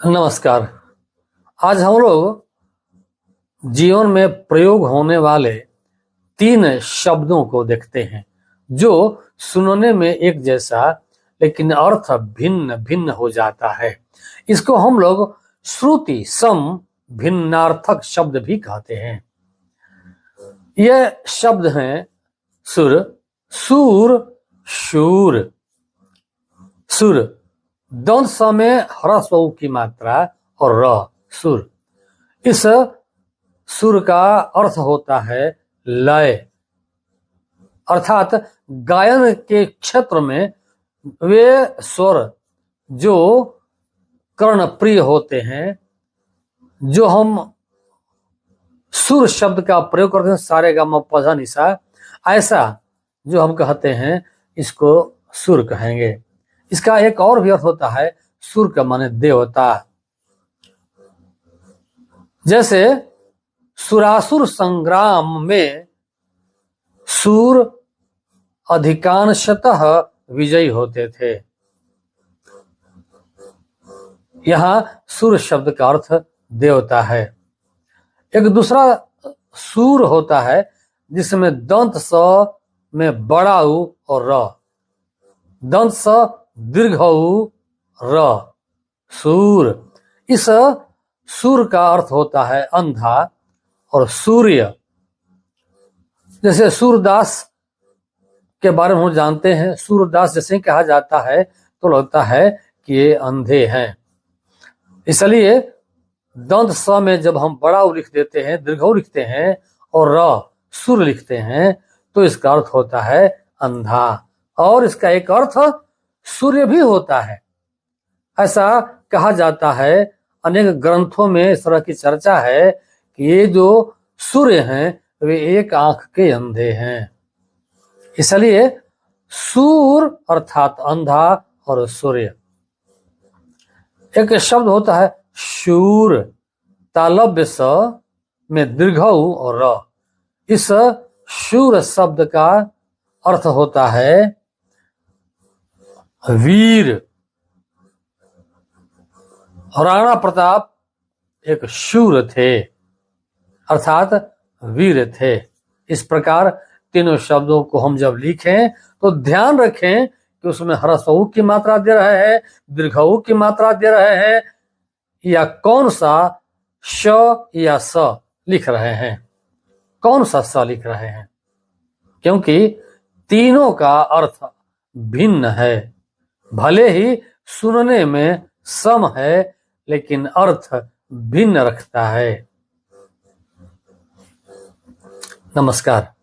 नमस्कार। आज हम लोग जीवन में प्रयोग होने वाले 3 शब्दों को देखते हैं जो सुनने में एक जैसा लेकिन अर्थ भिन्न भिन्न हो जाता है। इसको हम लोग श्रुति सम भिन्नार्थक शब्द भी कहते हैं। ये शब्द हैं सुर, सूर, शूर। सुर दंत स में ह्रस्व की मात्रा और र सुर। इस सुर का अर्थ होता है लय, अर्थात गायन के क्षेत्र में वे स्वर जो कर्ण प्रिय होते हैं, जो हम सुर शब्द का प्रयोग करते हैं, सारे गा म प ध नि सा, ऐसा जो हम कहते हैं इसको सुर कहेंगे। इसका एक और भी अर्थ होता है सुर का माने देवता। जैसे सुरासुर संग्राम में सूर अधिकांशतः विजयी होते थे। यहां सुर शब्द का अर्थ देवता है। एक दूसरा सूर होता है जिसमें दंत स में बड़ा उ और र, दंत स दीर्घ उ र सूर। इस सूर का अर्थ होता है अंधा और सूर्य। जैसे सूरदास के बारे में हम जानते हैं, सूरदास जैसे कहा जाता है तो लगता है कि ये अंधे हैं। इसलिए दंत स में जब हम बड़ा उ लिख देते हैं, दीर्घ उ लिखते हैं और र सूर लिखते हैं तो इसका अर्थ होता है अंधा। और इसका एक अर्थ सूर्य भी होता है। ऐसा कहा जाता है, अनेक ग्रंथों में इस तरह की चर्चा है कि ये जो सूर्य हैं वे एक आंख के अंधे हैं। इसलिए सूर अर्थात अंधा और सूर्य। एक शब्द होता है शूर, तालव्य स में दीर्घ उ और र। इस शूर शब्द का अर्थ होता है वीर। राणा प्रताप एक शूर थे, अर्थात वीर थे। इस प्रकार तीनों शब्दों को हम जब लिखें तो ध्यान रखें कि उसमें ह्रस्व उ की मात्रा दे रहे हैं, दीर्घ उ की मात्रा दे रहे हैं, या कौन सा श या स लिख रहे हैं, कौन सा स लिख रहे हैं, क्योंकि तीनों का अर्थ भिन्न है। भले ही सुनने में सम है लेकिन अर्थ भिन्न रखता है। नमस्कार।